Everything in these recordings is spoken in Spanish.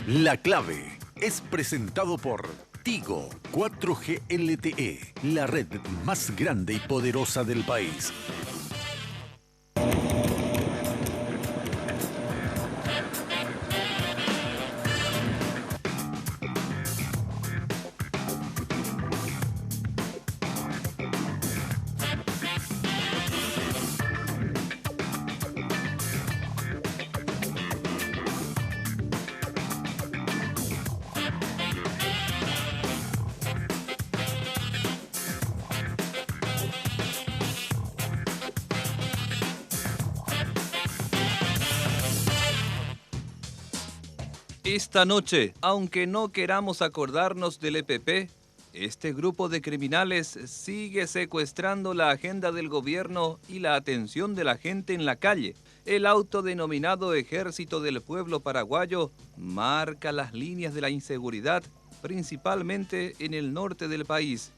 La Clave es presentado por Tigo 4G LTE, la red más grande y poderosa del país. Esta noche, aunque no queramos acordarnos del EPP, este grupo de criminales sigue secuestrando la agenda del gobierno y la atención de la gente en la calle. El autodenominado Ejército del Pueblo Paraguayo marca las líneas de la inseguridad, principalmente en el norte del país.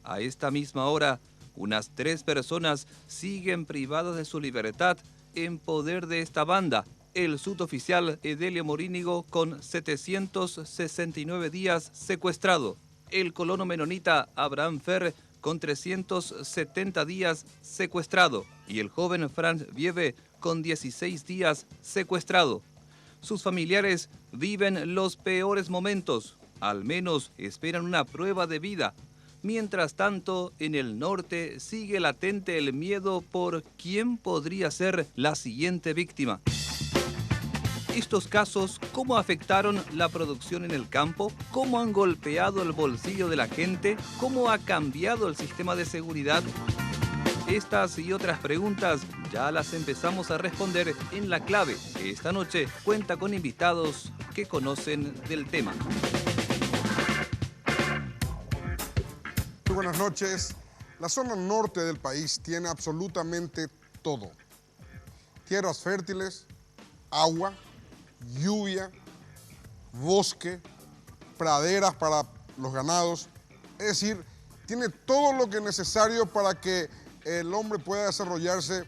A esta misma hora, unas 3 personas siguen privadas de su libertad en poder de esta banda. El suboficial Edelio Morínigo con 769 días secuestrado. El colono menonita Abraham Ferre con 370 días secuestrado. Y el joven Franz Vieve con 16 días secuestrado. Sus familiares viven los peores momentos. Al menos esperan una prueba de vida. Mientras tanto, en el norte sigue latente el miedo por quién podría ser la siguiente víctima. Estos casos, ¿cómo afectaron la producción en el campo? ¿Cómo han golpeado el bolsillo de la gente? ¿Cómo ha cambiado el sistema de seguridad? Estas y otras preguntas ya las empezamos a responder en La Clave, que esta noche cuenta con invitados que conocen del tema. Muy buenas noches. La zona norte del país tiene absolutamente todo. Tierras fértiles, agua, lluvia, bosque, praderas para los ganados. Es decir, tiene todo lo que es necesario para que el hombre pueda desarrollarse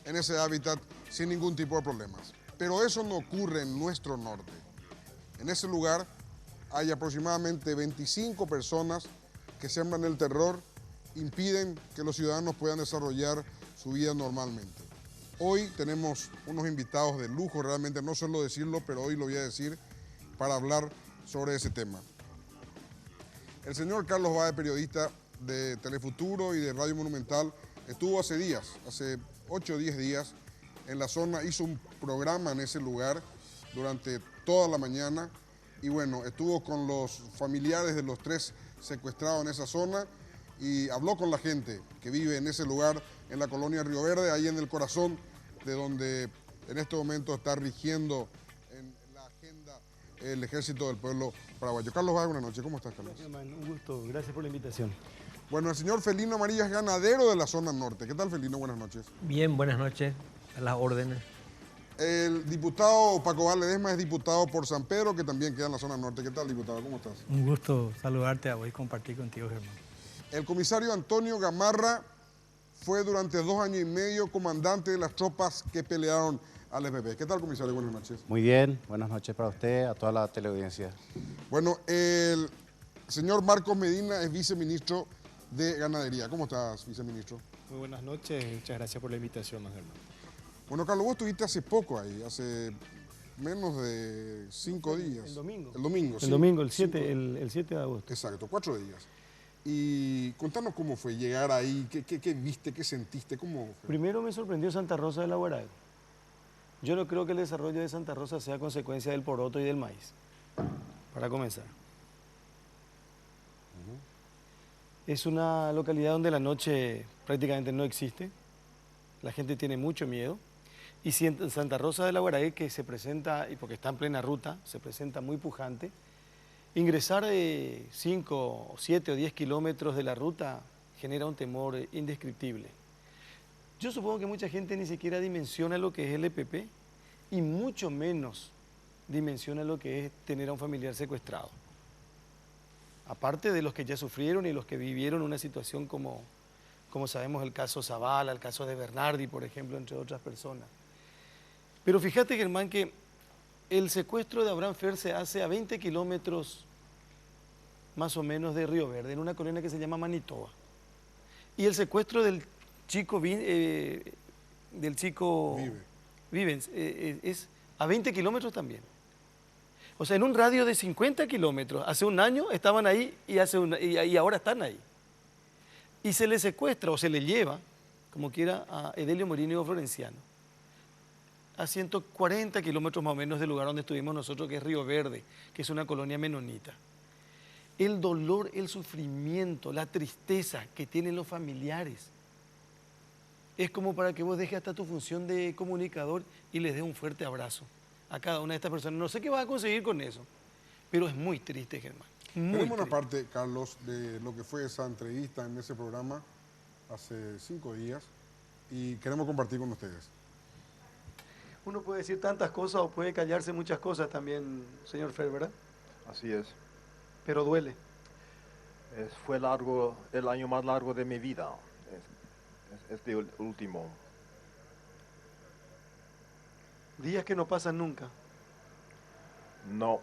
en ese hábitat sin ningún tipo de problemas. Pero eso no ocurre en nuestro norte. En ese lugar hay aproximadamente 25 personas que siembran el terror, impiden que los ciudadanos puedan desarrollar su vida normalmente. Hoy tenemos unos invitados de lujo, realmente no suelo decirlo, pero hoy lo voy a decir para hablar sobre ese tema. El señor Carlos Báez, periodista de Telefuturo y de Radio Monumental, estuvo hace 8 o 10 días en la zona, hizo un programa en ese lugar durante toda la mañana y bueno, estuvo con los familiares de los 3 secuestrados en esa zona y habló con la gente que vive en ese lugar, en la colonia Río Verde, ahí en el corazón de donde en este momento está rigiendo en la agenda el Ejército del Pueblo Paraguayo. Carlos Báez, buenas noches. ¿Cómo estás, Carlos? Un gusto, gracias por la invitación. Bueno, el señor Felino Amarilla es ganadero de la zona norte. ¿Qué tal, Felino? Buenas noches. Bien, buenas noches. A las órdenes. El diputado Paco Val Ledesma es diputado por San Pedro, que también queda en la zona norte. ¿Qué tal, diputado? ¿Cómo estás? Un gusto saludarte a vos y compartir contigo, Germán. El comisario Antonio Gamarra fue durante 2 años y medio comandante de las tropas que pelearon al EPP. ¿Qué tal, comisario? Buenas noches. Muy bien, buenas noches para usted, a toda la teleaudiencia. Bueno, el señor Marcos Medina es viceministro de Ganadería. ¿Cómo estás, viceministro? Muy buenas noches y muchas gracias por la invitación, don Germán. Bueno, Carlos, vos estuviste hace poco ahí, hace menos de 5 días. El domingo. El domingo, sí. El domingo, el 7 de agosto. Exacto, 4 días. Y contanos cómo fue llegar ahí, qué viste, qué sentiste, cómo fue. Primero me sorprendió Santa Rosa de la Guaral. Yo no creo que el desarrollo de Santa Rosa sea consecuencia del poroto y del maíz, para comenzar. Es una localidad donde la noche prácticamente no existe, la gente tiene mucho miedo, y si en Santa Rosa de la Guaral, que se presenta, y porque está en plena ruta, se presenta muy pujante, ingresar de 5, 7 o 10 kilómetros de la ruta genera un temor indescriptible. Yo supongo que mucha gente ni siquiera dimensiona lo que es el EPP y mucho menos dimensiona lo que es tener a un familiar secuestrado. Aparte de los que ya sufrieron y los que vivieron una situación como sabemos el caso Zavala, el caso de Bernardi, por ejemplo, entre otras personas. Pero fíjate, Germán, que El secuestro de Abraham Fer se hace a 20 kilómetros más o menos de Río Verde, en una colonia que se llama Manitoba. Y el secuestro del chico, Vivens es a 20 kilómetros también. O sea, en un radio de 50 kilómetros, hace un año estaban ahí y ahora están ahí. Y se le secuestra o se le lleva, como quiera, a Edelio Morínigo Florenciano, a 140 kilómetros más o menos del lugar donde estuvimos nosotros, que es Río Verde, que es una colonia menonita. El dolor, el sufrimiento, la tristeza que tienen los familiares es como para que vos dejes hasta tu función de comunicador y les des un fuerte abrazo a cada una de estas personas. No sé qué vas a conseguir con eso, pero es muy triste, Germán. Tenemos una parte, Carlos, de lo que fue esa entrevista en ese programa hace 5 días y queremos compartir con ustedes. Uno puede decir tantas cosas o puede callarse muchas cosas también, señor Fer, ¿verdad? Así es. Pero duele. Fue el año más largo de mi vida. Este último. Días que no pasan nunca. No.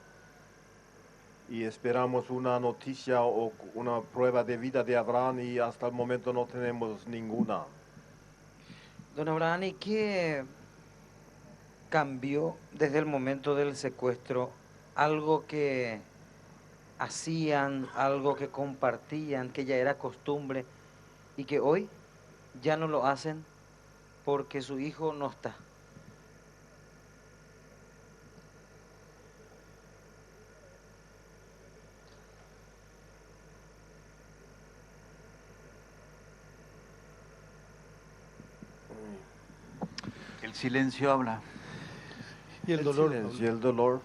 Y esperamos una noticia o una prueba de vida de Abraham y hasta el momento no tenemos ninguna. Don Abraham, ¿y qué cambió desde el momento del secuestro? Algo que hacían, algo que compartían, que ya era costumbre y que hoy ya no lo hacen porque su hijo no está. El silencio habla. Y el dolor. Y el dolor,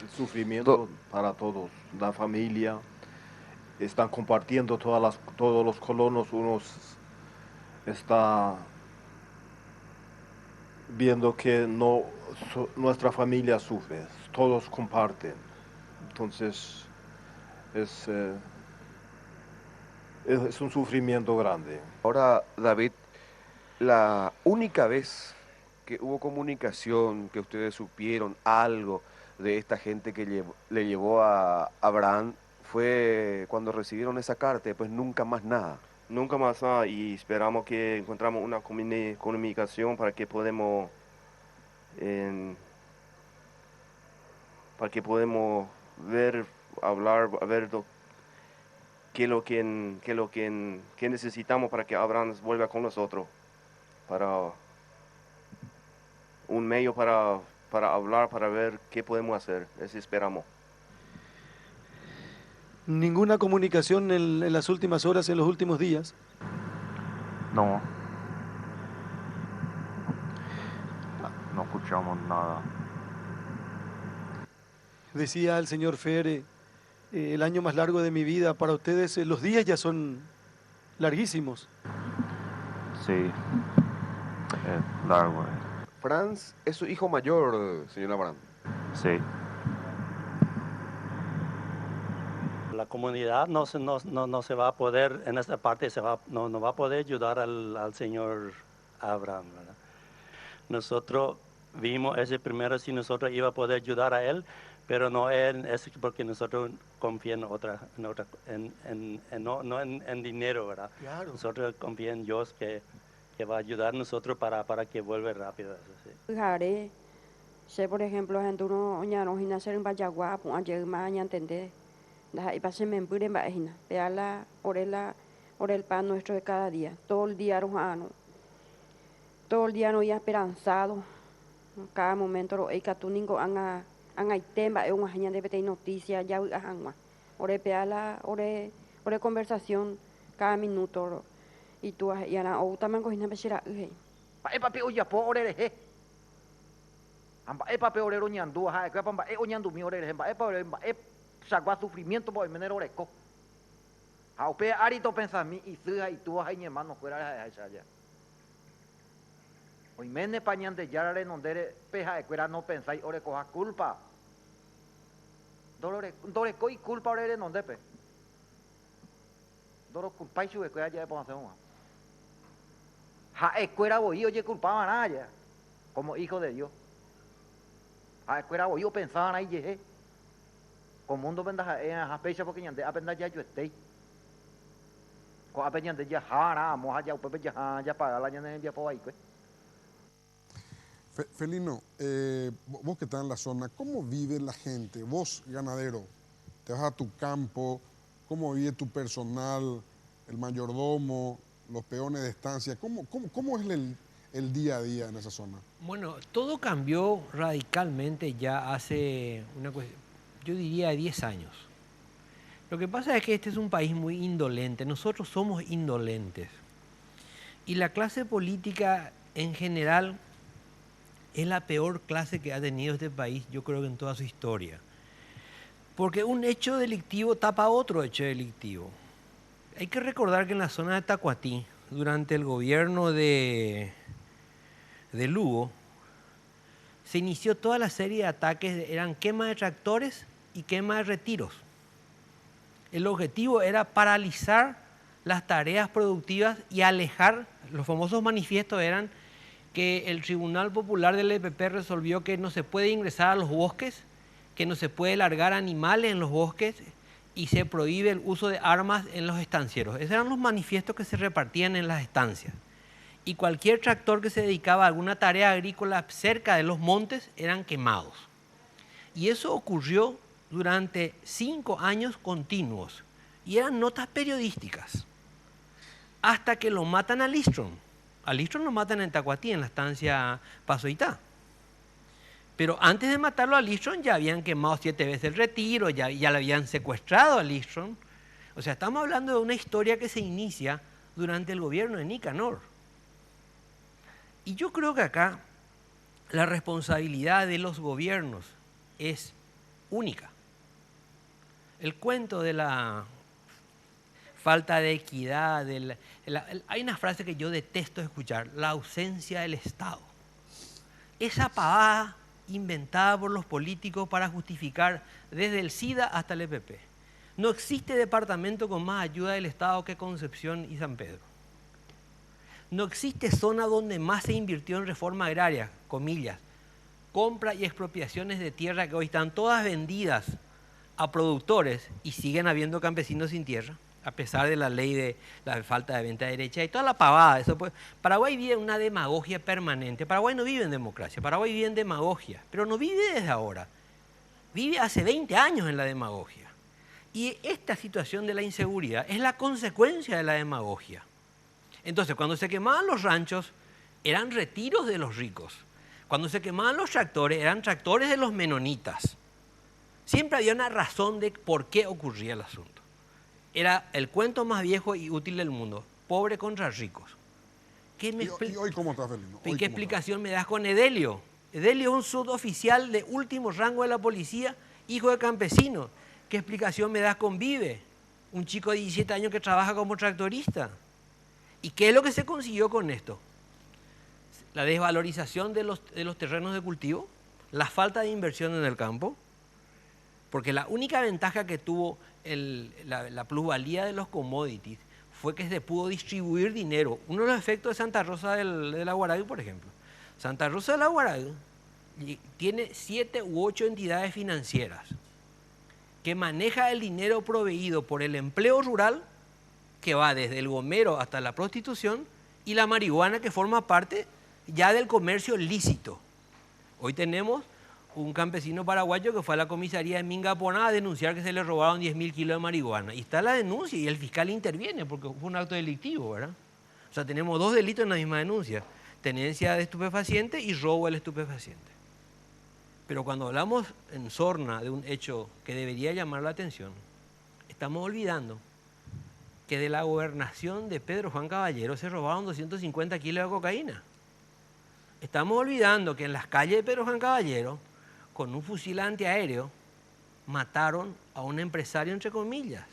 el sufrimiento para todos, la familia. Están compartiendo todos los colonos, unos está viendo que nuestra familia sufre, todos comparten. Entonces es un sufrimiento grande. Ahora, David, la única vez que hubo comunicación, que ustedes supieron algo de esta gente que le llevó a Abraham, fue cuando recibieron esa carta, pues nunca más nada. Nunca más nada, y esperamos que encontramos una comunicación para que podemos ver, hablar, a ver qué es lo que necesitamos para que Abraham vuelva con nosotros, para un medio para hablar, para ver qué podemos hacer. Eso esperamos. ¿Ninguna comunicación en las últimas horas, en los últimos días? No. No escuchamos nada. Decía el señor Fer, el año más largo de mi vida. Para ustedes los días ya son larguísimos. Sí, es largo. Franz es su hijo mayor, señor Abraham. Sí. La comunidad no se va a poder, en esta parte no va a poder ayudar al señor Abraham, ¿verdad? Nosotros vimos ese primero si nosotros iba a poder ayudar a él, pero no es porque nosotros confiamos no en dinero, ¿verdad? Claro. Nosotros confiamos en Dios que va a ayudar a nosotros para que vuelva rápido. Sí. Sé, por ejemplo, gente uno no hina ser en Bayagua, ayer más entender. Y pase me empure en Veala, por el pan nuestro de cada día. Todo el día rojano. Todo el día no ya esperanzado. Cada momento lo hay catuningo anga temba es una señal de bete noticia ya ajangua. Ore peala, ore conversación cada minuto. Y tú ya na o también cogina bechira uhe. Pa papi oya po ore he. Amba papi ore roñandu ha, que pamba oñandu mi ore he, pa sagua sufrimiento por el menero oreco. Aupe arito pensami y suja y tú hay hermano fuera de esa ya. Hoy mene pañante ya le nondere peja de fuera no pensáis ore coja culpa. Dore coi culpa ore nonde pe. Doro culpáis su escuela ya de hacer una. Ja escuela voy oye culpaba nada ya. Como hijo de Dios. A escuela voy yo pensar ahí llegué. Con mundo venda a pecha porque ñande apenda ya yo estoy. Con apenda de ya jara, moja ya upe ya para la ñande ya por ahí pues. Felino, vos que estás en la zona, ¿cómo vive la gente? Vos, ganadero, te vas a tu campo, ¿cómo vive tu personal, el mayordomo, los peones de estancia? ¿Cómo es el día a día en esa zona? Bueno, todo cambió radicalmente ya hace, yo diría, 10 años. Lo que pasa es que este es un país muy indolente, nosotros somos indolentes. Y la clase política en general es la peor clase que ha tenido este país, yo creo que en toda su historia. Porque un hecho delictivo tapa otro hecho delictivo. Hay que recordar que en la zona de Tacuatí, durante el gobierno de Lugo, se inició toda la serie de ataques, eran quema de tractores y quema de retiros. El objetivo era paralizar las tareas productivas y alejar, los famosos manifiestos eran que el Tribunal Popular del EPP resolvió que no se puede ingresar a los bosques, que no se puede largar animales en los bosques y se prohíbe el uso de armas en los estancieros. Esos eran los manifiestos que se repartían en las estancias. Y cualquier tractor que se dedicaba a alguna tarea agrícola cerca de los montes eran quemados. Y eso ocurrió durante 5 años continuos. Y eran notas periodísticas. Hasta que lo matan a Listrom. A Listrom lo matan en Tacuatí, en la estancia Pasoitá. Pero antes de matarlo a Listrom ya habían quemado 7 veces el retiro, ya le habían secuestrado a Listrom. O sea, estamos hablando de una historia que se inicia durante el gobierno de Nicanor. Y yo creo que acá la responsabilidad de los gobiernos es única. El cuento de la falta de equidad, hay una frase que yo detesto escuchar, la ausencia del Estado. Esa pavada inventada por los políticos para justificar desde el SIDA hasta el EPP. No existe departamento con más ayuda del Estado que Concepción y San Pedro. No existe zona donde más se invirtió en reforma agraria, comillas, compra y expropiaciones de tierra que hoy están todas vendidas a productores y siguen habiendo campesinos sin tierra, a pesar de la ley de la falta de venta derecha y toda la pavada. Paraguay vive en una demagogia permanente. Paraguay no vive en democracia, Paraguay vive en demagogia, pero no vive desde ahora. Vive hace 20 años en la demagogia. Y esta situación de la inseguridad es la consecuencia de la demagogia. Entonces, cuando se quemaban los ranchos, eran retiros de los ricos. Cuando se quemaban los tractores, eran tractores de los menonitas. Siempre había una razón de por qué ocurría el asunto. Era el cuento más viejo y útil del mundo. Pobre contra ricos. ¿Y hoy cómo está, Felino? ¿Qué explicación me das con Edelio? Edelio es un suboficial de último rango de la policía, hijo de campesino. ¿Qué explicación me das con Vive? Un chico de 17 años que trabaja como tractorista. ¿Y qué es lo que se consiguió con esto? La desvalorización de los terrenos de cultivo, la falta de inversión en el campo, porque la única ventaja que tuvo la plusvalía de los commodities fue que se pudo distribuir dinero. Uno de los efectos de Santa Rosa de la Guaragüe, por ejemplo. Santa Rosa de la Guaragüe tiene 7 u 8 entidades financieras que maneja el dinero proveído por el empleo rural, que va desde el gomero hasta la prostitución, y la marihuana, que forma parte ya del comercio lícito. Hoy tenemos un campesino paraguayo que fue a la comisaría de Mingaponá a denunciar que se le robaron 10.000 kilos de marihuana. Y está la denuncia y el fiscal interviene porque fue un acto delictivo, ¿verdad? O sea, tenemos 2 delitos en la misma denuncia. Tenencia de estupefaciente y robo del estupefaciente. Pero cuando hablamos en sorna de un hecho que debería llamar la atención, estamos olvidando que de la gobernación de Pedro Juan Caballero se robaron 250 kilos de cocaína. Estamos olvidando que en las calles de Pedro Juan Caballero, con un fusil antiaéreo, mataron a un empresario, entre comillas.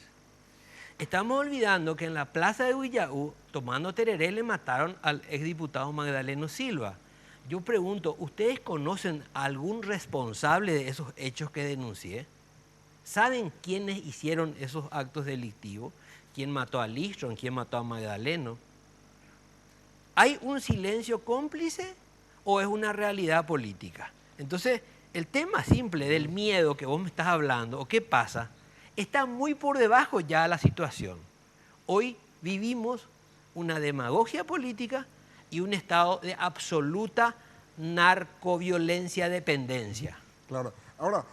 Estamos olvidando que en la plaza de Huillaú, tomando tereré, le mataron al exdiputado Magdaleno Silva. Yo pregunto, ¿ustedes conocen a algún responsable de esos hechos que denuncié? ¿Saben quiénes hicieron esos actos delictivos? ¿Quién mató a Listrom? ¿Quién mató a Magdaleno? ¿Hay un silencio cómplice o es una realidad política? Entonces, el tema simple del miedo que vos me estás hablando, o qué pasa, está muy por debajo ya de la situación. Hoy vivimos una demagogia política y un estado de absoluta narcoviolencia dependencia. Claro. Ahora,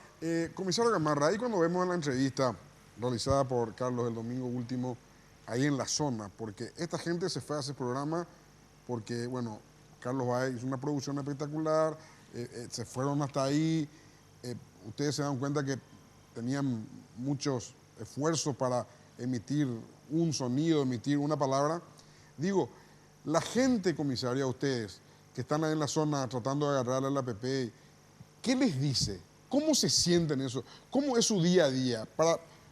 comisario Gamarra, ahí cuando vemos la entrevista realizada por Carlos el domingo último, ahí en la zona, porque esta gente se fue a ese programa porque, bueno, Carlos Báez hizo una producción espectacular, se fueron hasta ahí, ustedes se dan cuenta que tenían muchos esfuerzos para emitir un sonido, emitir una palabra. Digo, la gente, comisaria, ustedes, que están ahí en la zona tratando de agarrarle a la APP, ¿qué les dice? ¿Cómo se sienten eso? ¿Cómo es su día a día?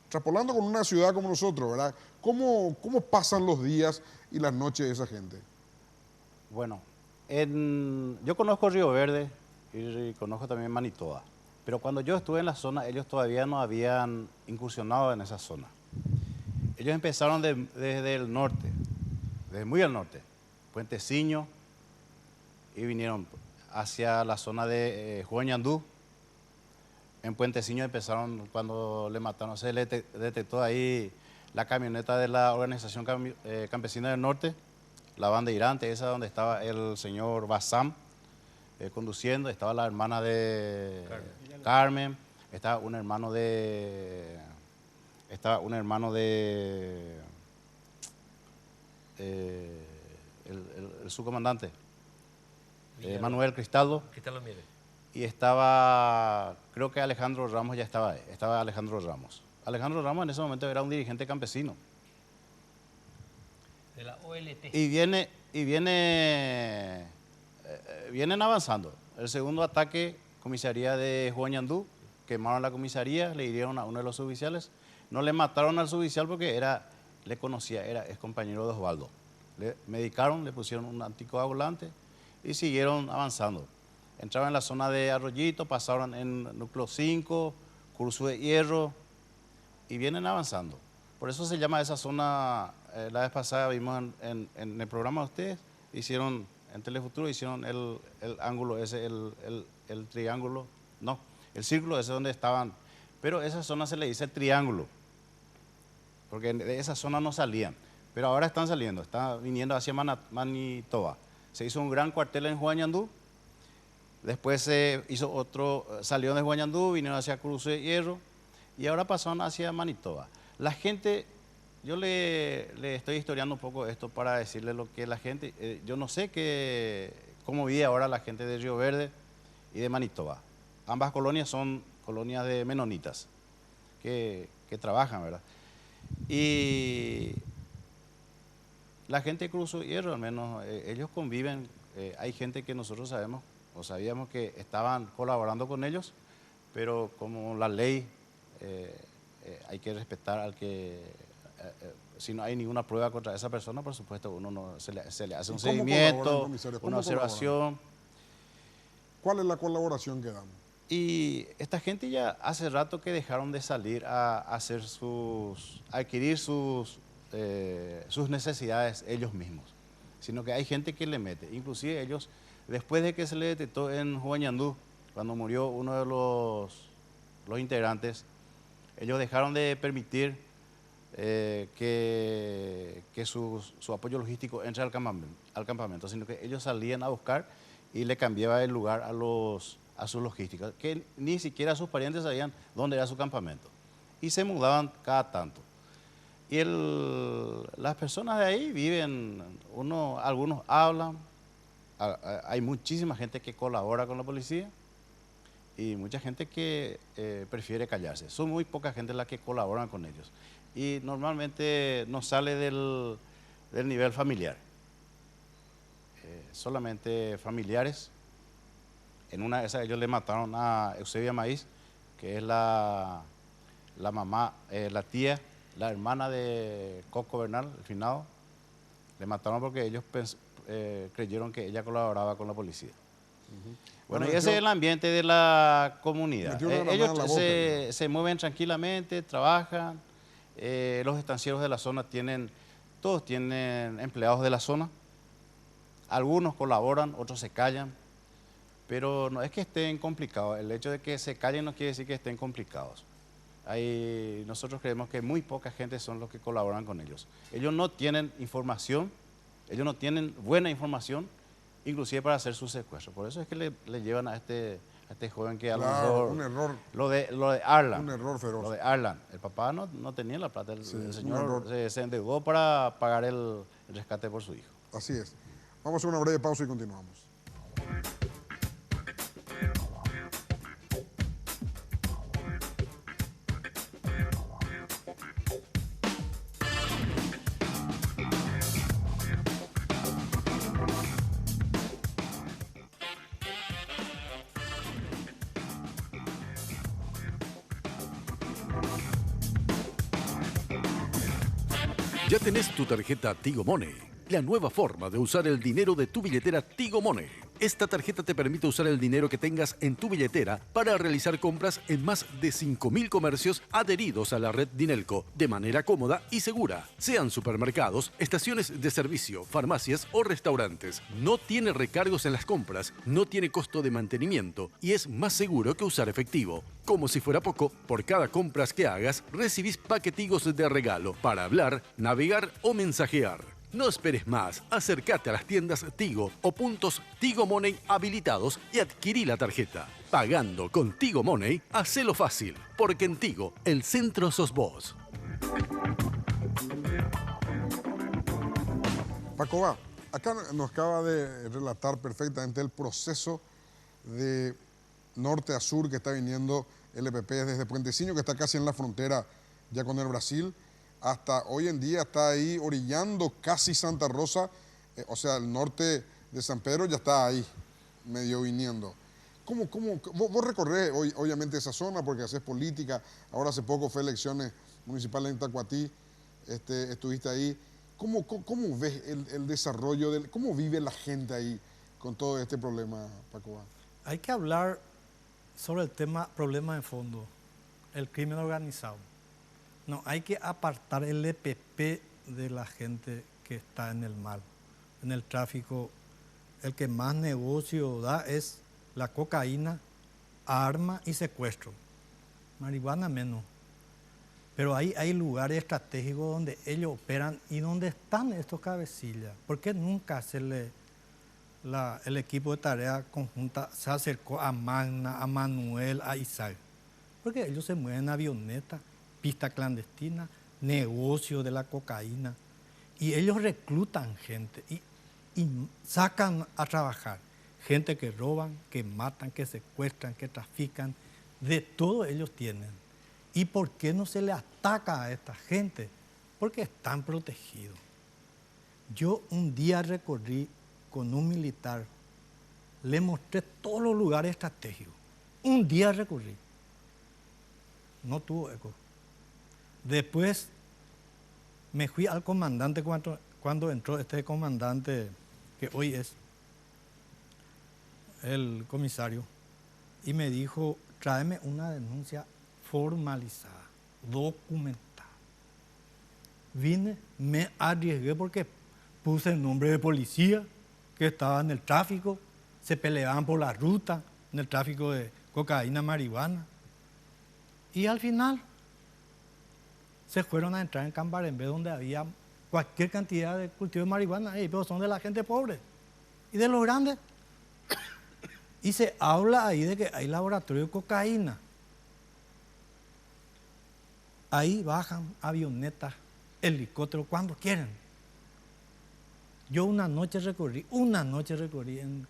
Extrapolando con una ciudad como nosotros, ¿verdad? ¿Cómo pasan los días y las noches de esa gente? Bueno, yo conozco Río Verde y conozco también Manitoba, pero cuando yo estuve en la zona, ellos todavía no habían incursionado en esa zona. Ellos empezaron desde el norte, desde muy al norte, Puenteciño, y vinieron hacia la zona de Huañandú. En Puenteciño empezaron cuando le mataron, se le detectó ahí la camioneta de la Organización Campesina del Norte, la banda Irante, esa donde estaba el señor Bassam conduciendo, estaba la hermana de Carmen, estaba un hermano de el subcomandante Manuel Cristaldo. Y estaba, creo que Alejandro Ramos ya estaba ahí, estaba Alejandro Ramos. Alejandro Ramos en ese momento era un dirigente campesino. De la OLT. Y vienen avanzando. El segundo ataque, comisaría de Huañandú, quemaron la comisaría, le hirieron a uno de los suboficiales. No le mataron al suboficial porque le conocía, es compañero de Osvaldo. Le medicaron, le pusieron un anticoagulante y siguieron avanzando. Entraban en la zona de Arroyito, pasaron en Núcleo 5, Curso de Hierro y vienen avanzando. Por eso se llama esa zona, la vez pasada vimos en el programa de ustedes, hicieron, en Telefuturo hicieron el ángulo ese, el triángulo, no, el círculo ese donde estaban, pero esa zona se le dice el triángulo, porque de esa zona no salían, pero ahora están saliendo, están viniendo hacia Manitoba. Se hizo un gran cuartel en Huañandú. Después se hizo otro, salió de Huañandú, vinieron hacia Cruz de Hierro y ahora pasaron hacia Manitoba. La gente, yo le estoy historiando un poco esto para decirle lo que la gente, yo no sé cómo vive ahora la gente de Río Verde y de Manitoba. Ambas colonias son colonias de menonitas que trabajan, ¿verdad? Y la gente de Cruz de Hierro, al menos, ellos conviven, hay gente que nosotros sabemos, o sabíamos que estaban colaborando con ellos, pero como la ley hay que respetar al que, si no hay ninguna prueba contra esa persona, por supuesto, uno no, se le hace un seguimiento, una observación. ¿Cuál es la colaboración que dan? Y esta gente ya hace rato que dejaron de salir a hacer adquirir sus necesidades ellos mismos, sino que hay gente que le mete, inclusive ellos. Después de que se le detectó en Huañandú, cuando murió uno de los integrantes, ellos dejaron de permitir que su apoyo logístico entre al campamento, sino que ellos salían a buscar y le cambiaba el lugar a sus logísticas, que ni siquiera sus parientes sabían dónde era su campamento. Y se mudaban cada tanto. Y las personas de ahí viven, algunos hablan. Hay muchísima gente que colabora con la policía y mucha gente que prefiere callarse. Son muy poca gente las que colaboran con ellos. Y normalmente no sale del nivel familiar. Solamente familiares. En una de esas ellos le mataron a Eusebia Maíz, que es la mamá, la tía, la hermana de Coco Bernal, el finado. Le mataron porque ellos creyeron que ella colaboraba con la policía. Bueno, y ese es el ambiente de la comunidad. Ellos se mueven tranquilamente, trabajan. Los estancieros de la zona todos tienen empleados de la zona. Algunos colaboran, otros se callan. Pero no es que estén complicados. El hecho de que se callen no quiere decir que estén complicados. Nosotros creemos que muy poca gente son los que colaboran con ellos. Ellos no tienen información, ellos no tienen buena información, inclusive para hacer su secuestro. Por eso es que le llevan a este joven que a lo mejor... un error. Lo de Arlan. Un error feroz. Lo de Arlan. El papá no tenía la plata. El señor error. se endeudó para pagar el rescate por su hijo. Así es. Vamos a hacer una breve pausa y continuamos. Ya tenés tu tarjeta Tigo Money, la nueva forma de usar el dinero de tu billetera Tigo Money. Esta tarjeta te permite usar el dinero que tengas en tu billetera para realizar compras en más de 5.000 comercios adheridos a la red Dinelco de manera cómoda y segura, sean supermercados, estaciones de servicio, farmacias o restaurantes. No tiene recargos en las compras, no tiene costo de mantenimiento y es más seguro que usar efectivo. Como si fuera poco, por cada compras que hagas, recibís paquetigos de regalo para hablar, navegar o mensajear. No esperes más, acércate a las tiendas Tigo o puntos Tigo Money habilitados y adquirí la tarjeta. Pagando con Tigo Money, hacelo fácil, porque en Tigo, el centro sos vos. Paco, acá nos acaba de relatar perfectamente el proceso de norte a sur que está viniendo el EPP desde Puenteciño, que está casi en la frontera ya con el Brasil, hasta hoy en día está ahí orillando casi Santa Rosa, o sea, el norte de San Pedro ya está ahí, medio viniendo. Vos recorrés obviamente esa zona porque haces política, ahora hace poco fue elecciones municipales en Tacuatí, estuviste ahí. ¿Cómo ves el desarrollo, cómo vive la gente ahí con todo este problema, Paco? Hay que hablar sobre el problema de fondo, el crimen organizado. No, hay que apartar el EPP de la gente que está en el mal. En el tráfico, el que más negocio da es la cocaína, arma y secuestro. Marihuana menos. Pero hay lugares estratégicos donde ellos operan y donde están estos cabecillas. ¿Por qué nunca el equipo de tarea conjunta se acercó a Magna, a Manuel, a Isaac? Porque ellos se mueven en avioneta, pista clandestina, negocio de la cocaína. Y ellos reclutan gente y sacan a trabajar. Gente que roban, que matan, que secuestran, que trafican. De todo ellos tienen. ¿Y por qué no se le ataca a esta gente? Porque están protegidos. Yo un día recorrí con un militar, le mostré todos los lugares estratégicos. Un día recorrí. No tuvo eco. Después me fui al comandante cuando entró este comandante, que hoy es el comisario, y me dijo, tráeme una denuncia formalizada, documentada. Vine, me arriesgué porque puse el nombre de policía que estaba en el tráfico, se peleaban por la ruta, en el tráfico de cocaína, marihuana. Y al final se fueron a entrar en Cambarembé, donde había cualquier cantidad de cultivo de marihuana, pero son de la gente pobre y de los grandes. Y se habla ahí de que hay laboratorio de cocaína. Ahí bajan avionetas, helicópteros, cuando quieren. Yo una noche recorrí,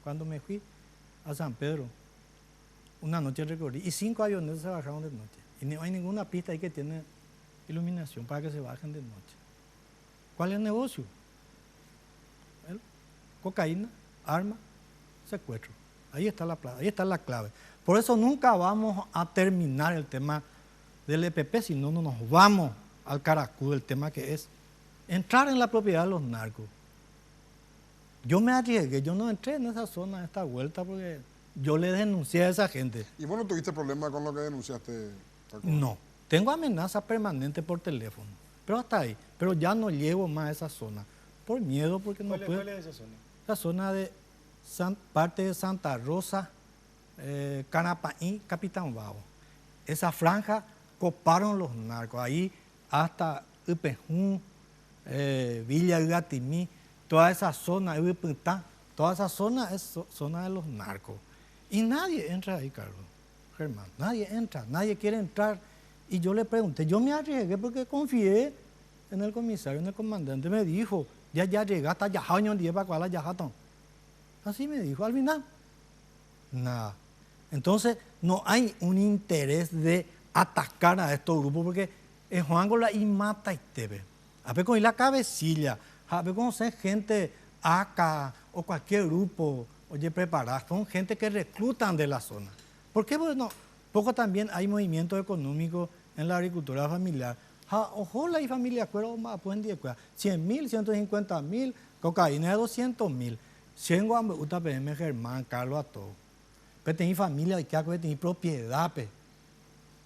cuando me fui a San Pedro, una noche recorrí, y 5 avionetas se bajaron de noche. Y no hay ninguna pista ahí que tiene iluminación para que se bajen de noche. ¿Cuál es el negocio? Cocaína, arma, secuestro. Ahí está la clave. Por eso nunca vamos a terminar el tema del EPP, si no nos vamos al caracú del tema que es entrar en la propiedad de los narcos. Yo me arriesgué, yo no entré en esa zona, esta vuelta, porque yo le denuncié a esa gente. ¿Y vos no tuviste problema con lo que denunciaste, Paco? No, tengo amenaza permanente por teléfono, pero hasta ahí. Pero ya no llego más a esa zona, por miedo, porque no puedo. ¿Cuál es esa zona? La zona de parte de Santa Rosa Canapaí, Capitán Babo. Esa franja coparon los narcos, ahí hasta Ipejún, Villa Gatimí, toda esa zona, Iputá, toda esa zona es zona de los narcos. Y nadie entra ahí, Carlos, Germán, nadie entra, nadie quiere entrar. Y yo le pregunté, yo me arriesgué porque confié en el comisario, en el comandante, me dijo, ya llegaste, ya años 10 para cuál ya jatón. Así me dijo, al final, nada. Entonces, no hay un interés de atacar a estos grupos porque es Juan Gola y mata y tebe. A ver con la cabecilla, a ver conocer gente acá o cualquier grupo, oye, preparada, son gente que reclutan de la zona. ¿Por qué? Bueno, poco también hay movimientos económicos en la agricultura familiar. Ojo, la familia cuero más pueden 100.000, 150.000, cocaína de 200.000. 100 guambos, PM, Germán, Carlos, a todos. Pero tenés familia y que tenés propiedad, pe.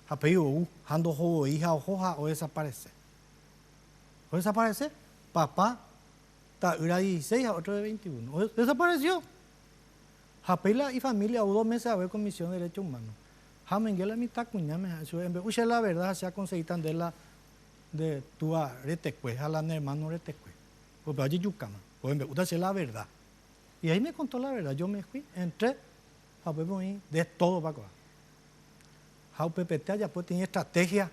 Apellido, ando jovo, hija, ojoja, o desaparece. O desaparece, papá, era 16, a otro de 21. O desapareció. Japela y familia, o 2 meses a ver Comisión de Derechos Humanos. Jamengue la mitad cuñame, uche la verdad, se ha conseguido de la de tu retecue, a la hermano retecue. Pues vaya yucama, pues me gusta la verdad. Y ahí me contó la verdad, yo me fui, entré, de todo para acá. Jau PPT ya pues tenía estrategia,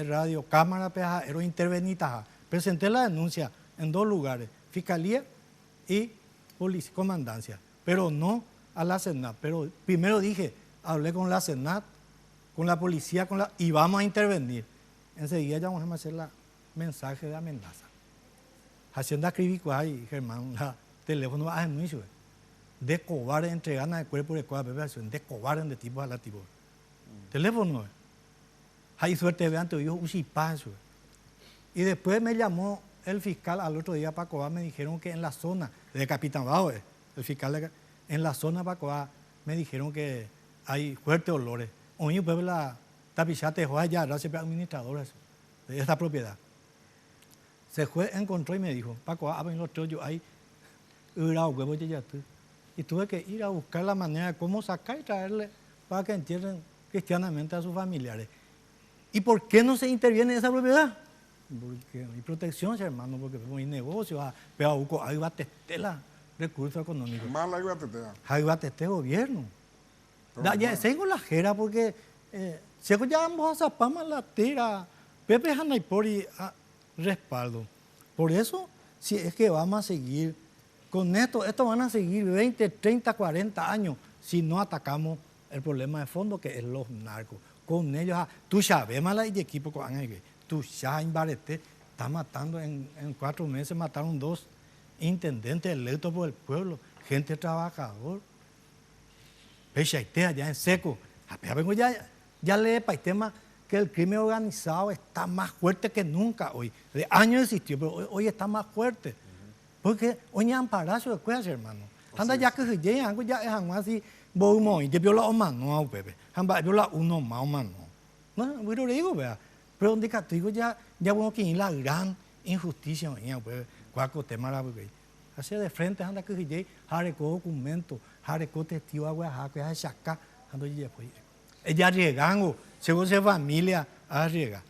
radio, cámara, pero intervenita. Presenté la denuncia en 2 lugares, Fiscalía y Policía, Comandancia, pero no a la Senat. Pero primero dije, hablé con la Senat, con la policía, y vamos a intervenir. Enseguida ya vamos a hacer la mensaje de amenaza. Hacienda Cribico, ay, Germán, la teléfono va a mucho. De cobarde, entre ganas de cuerpo de cobarde, de cobarde de tipo a la tipo. Teléfono. Hay suerte, vean, te dijo Uchipazo. Y después me llamó el fiscal al otro día para Cobá, me dijeron que en la zona de Capitán Bajo, el fiscal en la zona para Cobá, me dijeron que hay fuertes olores. Oye, pues la tapichate dejó allá, gracias a administradores de esta propiedad. Se fue, encontró y me dijo, Paco, abren los trollos, hay huevos de yatú. Y tuve que ir a buscar la manera de cómo sacar y traerle para que entierren cristianamente a sus familiares. ¿Y por qué no se interviene en esa propiedad? Porque hay protección, hermano, porque hay negocios, pero ahí va a testar recursos económicos. Más la iba a testar. Ahí va a testar gobierno. Ya tengo la jera porque si ya vamos a zapar la tira, Pepe Hanaipori a respaldo. Por eso, si es que vamos a seguir con esto van a seguir 20, 30, 40 años si no atacamos el problema de fondo que es los narcos. Con ellos, tú sabes, mala y equipo con Ángel, tú ya en Barete está matando en 4 meses, mataron 2 intendentes electos por el pueblo, gente trabajador. Pechaitea ya en seco. Ya lee para el tema que el crimen organizado está más fuerte que nunca hoy. De años existió, pero hoy está más fuerte. Porque hoy han parado de cosas, hermano. Anda ya que se llegan, ya es así, voy muy, ya vio la mano, Pepe. Anda vio la uno más mano. No, pero le digo, vea. Pero donde castigo ya bueno que hay la gran injusticia, pues, cuaco tema la porque hacia de frente anda que se llegue, jareco documento, jareco testigo agua, que es chaca, ando ya pues. Ella llegando, según se familia, arriesga.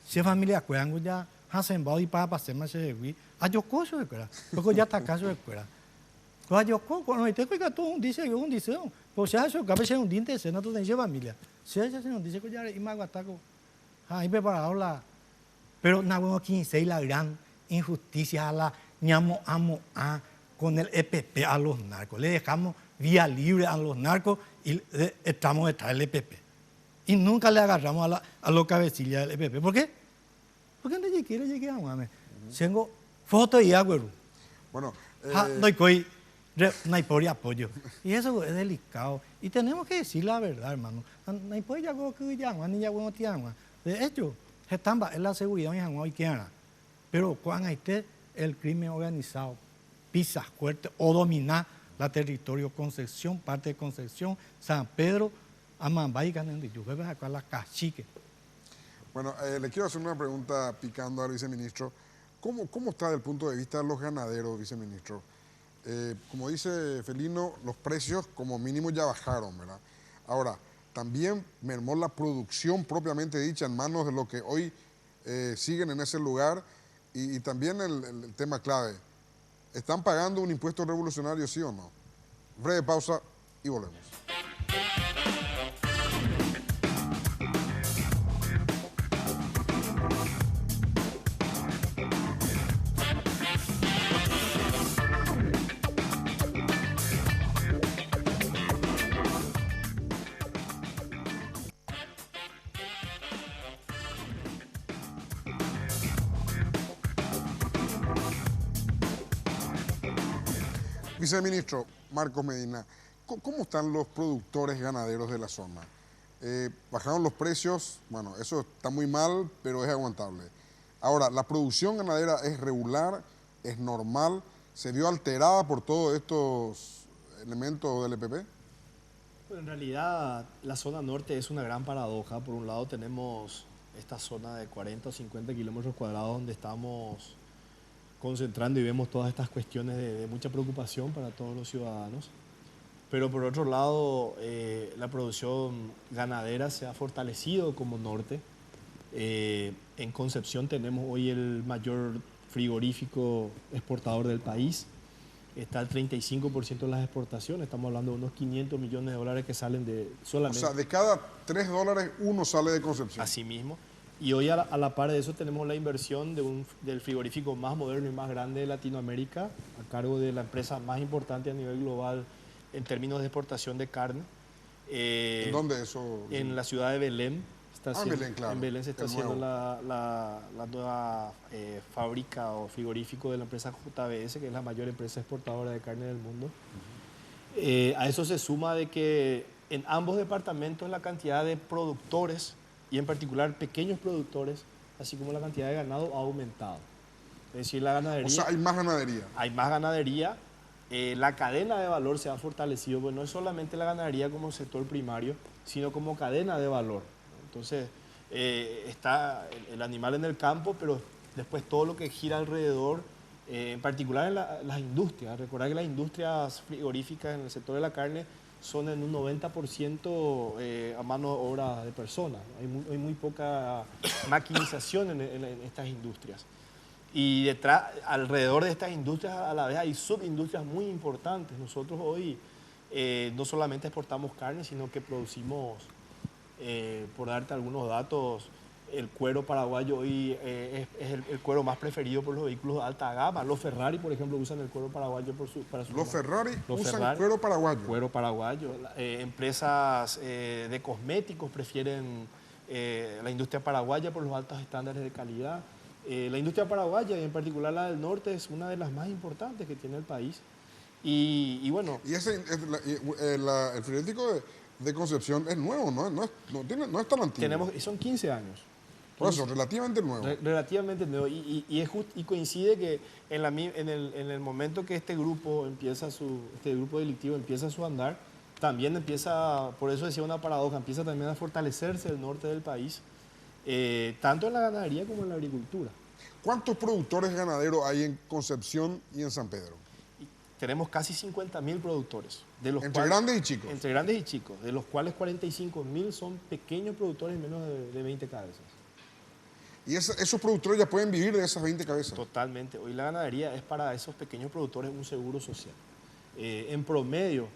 Si familia cuidango ya hacen body para pasar más de güey. Ayocó su escuela, porque ya está caso de escuela. Ayocó, cuando te cuida todo un dice, pues ya eso, cabe ser un diente, se no tiene familia. Si ella se nos dice que ya y más ataco, ahí preparado la. Pero no bueno 15 la gran injusticia a la ñamo amo a con el EPP a los narcos. Le dejamos vía libre a los narcos y estamos detrás del EPP. Y nunca le agarramos a los cabecillas del EPP. ¿Por qué? Porque no llegué a mame. Tengo foto y agüero. Bueno, no hay por apoyo. Y eso es delicado. Y tenemos que decir la verdad, hermano. No hay por algo que llama, ni ya bueno tiama. De hecho, estamba es la seguridad en Hanoi que hará. Pero cuando esté el crimen organizado, pisa fuerte o domina la territorio Concepción, parte de Concepción, San Pedro, Amambay, Canendillo, acá la cachique. Bueno, le quiero hacer una pregunta picando al viceministro. ¿Cómo está desde el punto de vista de los ganaderos, viceministro? Como dice Felino, los precios como mínimo ya bajaron, ¿verdad? Ahora, también mermó la producción propiamente dicha en manos de los que hoy siguen en ese lugar y también el tema clave, ¿están pagando un impuesto revolucionario, sí o no? Breve pausa y volvemos. Viceministro Marcos Medina, ¿cómo están los productores ganaderos de la zona? Bajaron los precios, bueno, eso está muy mal, pero es aguantable. Ahora, ¿la producción ganadera es regular, es normal? ¿Se vio alterada por todos estos elementos del EPP? Bueno, en realidad la zona norte es una gran paradoja. Por un lado tenemos esta zona de 40 o 50 kilómetros cuadrados donde estamos concentrando y vemos todas estas cuestiones de mucha preocupación para todos los ciudadanos. Pero por otro lado, la producción ganadera se ha fortalecido como norte. En Concepción tenemos hoy el mayor frigorífico exportador del país. Está el 35% de las exportaciones. Estamos hablando de unos 500 millones de dólares que salen de solamente... O sea, de cada $3, uno sale de Concepción. Así mismo. Y hoy a la par de eso tenemos la inversión del frigorífico más moderno y más grande de Latinoamérica, a cargo de la empresa más importante a nivel global en términos de exportación de carne. ¿En dónde eso? En la ciudad de Belén. En Belén, claro. En Belén se está haciendo la nueva fábrica o frigorífico de la empresa JBS, que es la mayor empresa exportadora de carne del mundo. A eso se suma de que en ambos departamentos la cantidad de productores y en particular pequeños productores, así como la cantidad de ganado ha aumentado. Es decir, la ganadería... O sea, hay más ganadería. Hay más ganadería. La cadena de valor se ha fortalecido, pues no es solamente la ganadería como sector primario, sino como cadena de valor. Entonces, está el animal en el campo, pero después todo lo que gira alrededor, en particular en las industrias. Recordad que las industrias frigoríficas en el sector de la carne son en un 90% a mano de obra de personas. Hay muy poca maquinización en estas industrias. Y detrás, alrededor de estas industrias a la vez hay subindustrias muy importantes. Nosotros hoy no solamente exportamos carne, sino que producimos, por darte algunos datos, el cuero paraguayo hoy es el cuero más preferido por los vehículos de alta gama. Los Ferrari, por ejemplo, usan el cuero paraguayo para su... Los Ferrari usan cuero paraguayo. Cuero paraguayo. Empresas de cosméticos prefieren la industria paraguaya por los altos estándares de calidad. La industria paraguaya, y en particular la del norte, es una de las más importantes que tiene el país. Y bueno... Y el frigorífico de Concepción es nuevo, no es tan antiguo. Son 15 años. Por eso, relativamente nuevo. Relativamente nuevo. Y coincide que en el momento que este grupo delictivo empieza su andar, también empieza, por eso decía una paradoja, empieza también a fortalecerse el norte del país, tanto en la ganadería como en la agricultura. ¿Cuántos productores ganaderos hay en Concepción y en San Pedro? Tenemos casi 50.000 productores. ¿Entre grandes y chicos? Entre grandes y chicos, de los cuales 45.000 son pequeños productores menos de 20 cabezas. ¿Y esos productores ya pueden vivir de esas 20 cabezas? Totalmente. Hoy la ganadería es para esos pequeños productores un seguro social. En promedio,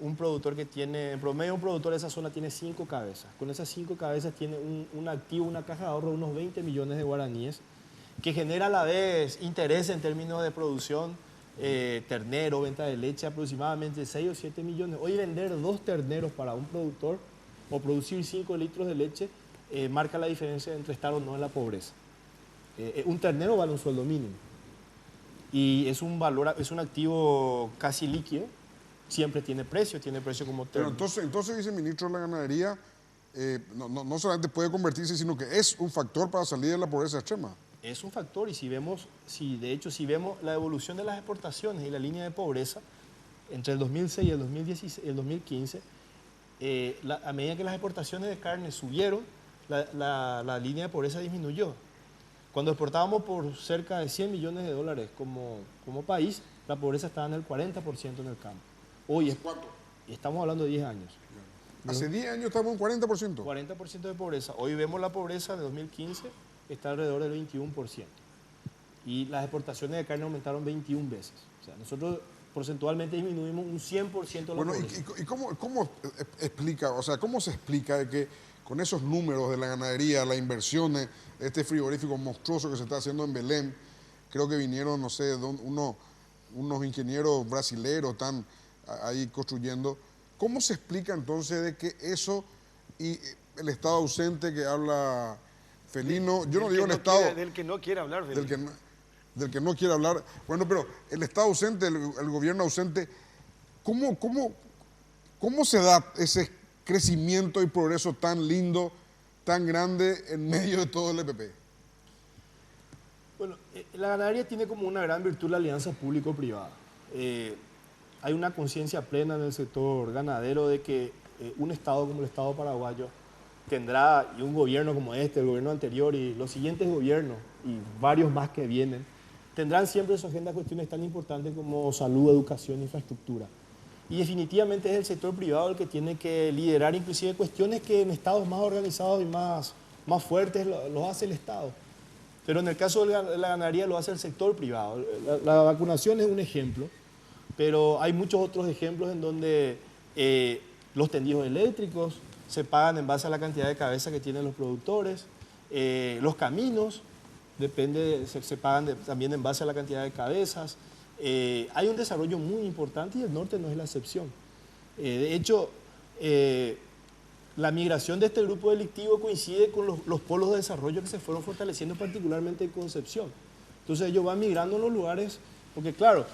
un productor de esa zona tiene 5 cabezas. Con esas 5 cabezas tiene un activo, una caja de ahorro de unos 20 millones de guaraníes, que genera a la vez interés en términos de producción, ternero, venta de leche, aproximadamente 6 o 7 millones. Hoy vender 2 terneros para un productor o producir 5 litros de leche marca la diferencia entre estar o no en la pobreza. Un ternero vale un sueldo mínimo y es un activo casi líquido, siempre tiene precio como ternero. Pero entonces viceministro de la ganadería, no solamente puede convertirse, sino que es un factor para salir de la pobreza extrema. Es un factor, y si vemos la evolución de las exportaciones y la línea de pobreza entre el 2006 y el 2015, a medida que las exportaciones de carne subieron, la línea de pobreza disminuyó. Cuando exportábamos por cerca de 100 millones de dólares como país, la pobreza estaba en el 40% en el campo. Hoy es ¿Cuánto? Estamos hablando de 10 años. Hace 10 años estamos en 40%. 40% de pobreza. Hoy vemos la pobreza de 2015 está alrededor del 21%. Y las exportaciones de carne aumentaron 21 veces. O sea, nosotros porcentualmente disminuimos un 100% de la pobreza. ¿Y cómo explica, o sea, cómo se explica de que con esos números de la ganadería, las inversiones, este frigorífico monstruoso que se está haciendo en Belén, creo que vinieron, no sé, unos ingenieros brasileros están ahí construyendo. ¿Cómo se explica entonces de que eso y el Estado ausente que habla Felino, yo no digo el Estado... Del que no quiere hablar, Felino. Del que no quiere hablar. Bueno, pero el Estado ausente, el gobierno ausente, ¿cómo se da ese crecimiento y progreso tan lindo, tan grande en medio de todo el EPP? Bueno, la ganadería tiene como una gran virtud la alianza público-privada. Hay una conciencia plena en el sector ganadero de que un Estado como el Estado paraguayo tendrá, y un gobierno como este, el gobierno anterior y los siguientes gobiernos, y varios más que vienen, tendrán siempre en su agenda cuestiones tan importantes como salud, educación, infraestructura. Y definitivamente es el sector privado el que tiene que liderar inclusive cuestiones que en estados más organizados y más fuertes los hace el Estado. Pero en el caso de la ganadería lo hace el sector privado. La vacunación es un ejemplo, pero hay muchos otros ejemplos en donde los tendidos eléctricos se pagan en base a la cantidad de cabezas que tienen los productores, los caminos se pagan también en base a la cantidad de cabezas. Hay un desarrollo muy importante y el norte no es la excepción. De hecho, la migración de este grupo delictivo coincide con los polos de desarrollo que se fueron fortaleciendo, particularmente en Concepción. Entonces ellos van migrando en los lugares, porque claro,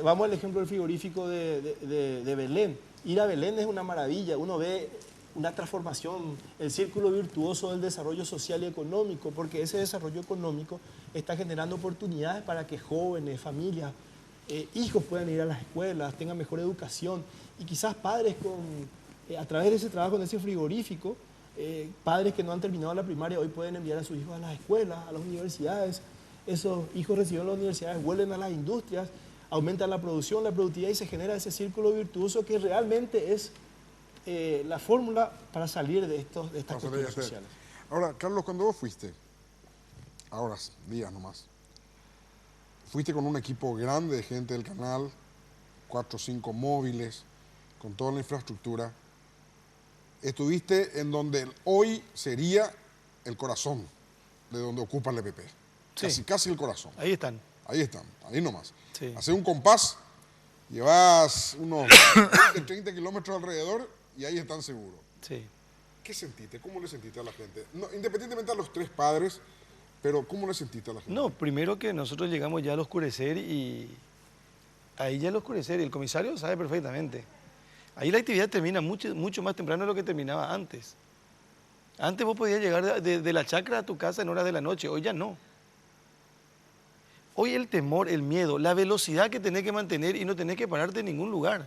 vamos al ejemplo del frigorífico de Belén. Ir a Belén es una maravilla, uno ve una transformación, el círculo virtuoso del desarrollo social y económico, porque ese desarrollo económico está generando oportunidades para que jóvenes, familias, hijos puedan ir a las escuelas, tengan mejor educación y quizás padres a través de ese trabajo en ese frigorífico, padres que no han terminado la primaria hoy pueden enviar a sus hijos a las escuelas, a las universidades. Esos hijos reciben las universidades, vuelven a las industrias, aumentan la producción, la productividad y se genera ese círculo virtuoso que realmente es la fórmula para salir de estas cuestiones sociales. Ahora, Carlos, cuando vos fuiste, ahora días nomás, fuiste con un equipo grande de gente del canal, 4 o 5 móviles, con toda la infraestructura. Estuviste en donde hoy sería el corazón de donde ocupa el EPP. Sí. Casi el corazón. Ahí están. Ahí nomás. Sí. Haces un compás, llevas unos 20, 30 kilómetros alrededor y ahí están seguros. Sí. ¿Qué sentiste? ¿Cómo le sentiste a la gente? No, independientemente a los 3 padres, pero ¿cómo le sentiste a la gente? No, primero que nosotros llegamos ya al oscurecer y ahí ya al oscurecer, y el comisario sabe perfectamente. Ahí la actividad termina mucho más temprano de lo que terminaba antes. Antes vos podías llegar de la chacra a tu casa en horas de la noche, hoy ya no. Hoy el temor, el miedo, la velocidad que tenés que mantener y no tenés que pararte en ningún lugar.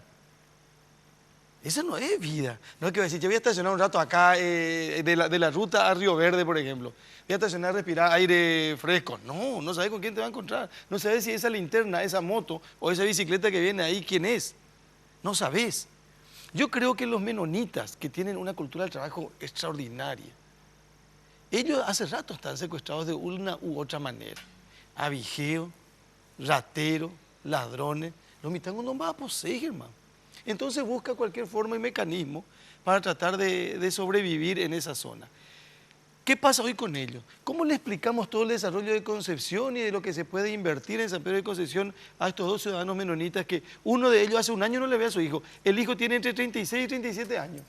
Eso no es vida. No es que decir, yo voy a estacionar un rato acá de la ruta a Río Verde, por ejemplo. Voy a estacionar a respirar aire fresco. No sabes con quién te va a encontrar. No sabes si esa linterna, esa moto o esa bicicleta que viene ahí, quién es. No sabes. Yo creo que los menonitas, que tienen una cultura del trabajo extraordinaria, ellos hace rato están secuestrados de una u otra manera. Avijeo, ratero, ladrones. Los mitangos no van a poseer, hermano. Entonces busca cualquier forma y mecanismo para tratar de sobrevivir en esa zona. ¿Qué pasa hoy con ellos? ¿Cómo le explicamos todo el desarrollo de Concepción y de lo que se puede invertir en San Pedro de Concepción a estos 2 ciudadanos menonitas que uno de ellos hace un año no le ve a su hijo? El hijo tiene entre 36 y 37 años.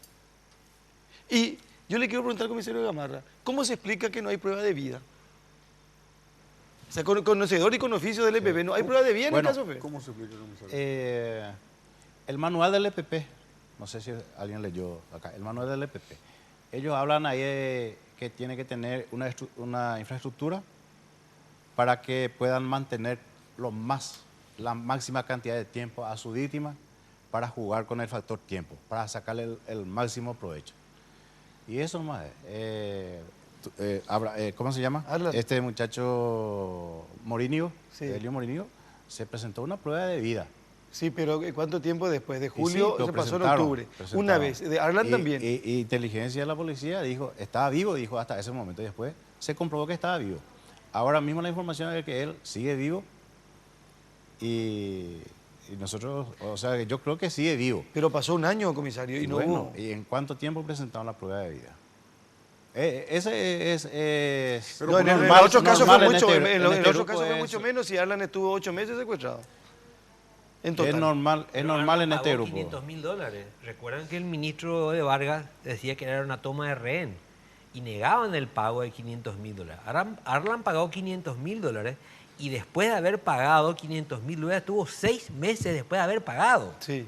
Y yo le quiero preguntar al comisario Gamarra, ¿cómo se explica que no hay prueba de vida? O sea, conocedor y con oficio del EPP, ¿no hay prueba de vida en el caso Fe? ¿Cómo se explica, comisario? El manual del EPP, no sé si alguien leyó acá, el manual del EPP. Ellos hablan ahí que tiene que tener una infraestructura para que puedan mantener la máxima cantidad de tiempo a su víctima para jugar con el factor tiempo, para sacarle el máximo provecho. Y eso nomás ¿cómo se llama? Arlan. Este muchacho Morinio, Sí. Elio Morinio, se presentó una prueba de vida. Sí, pero ¿cuánto tiempo después? De Y sí, julio lo se pasó en presentaron, octubre. presentaron. Una vez. De Arlan Y- también. Y inteligencia de la policía dijo, estaba vivo, dijo hasta ese momento. Y después se comprobó que estaba vivo. Ahora mismo la información es que él sigue vivo y nosotros, o sea, yo creo que sigue vivo. Pero pasó un año, comisario, y no bueno, hubo. ¿y en cuánto tiempo presentaron la prueba de vida? Ese es No, en normal- el otro caso fue normal mucho, en en el otro grupo caso fue es- mucho menos y Arlan estuvo 8 meses secuestrado. En total. Es normal en este grupo. $500.000. Recuerdan que el ministro de Vargas decía que era una toma de rehén y negaban el pago de $500.000. Arlan pagó $500.000 y después de haber pagado $500.000 estuvo 6 meses después de haber pagado. Sí.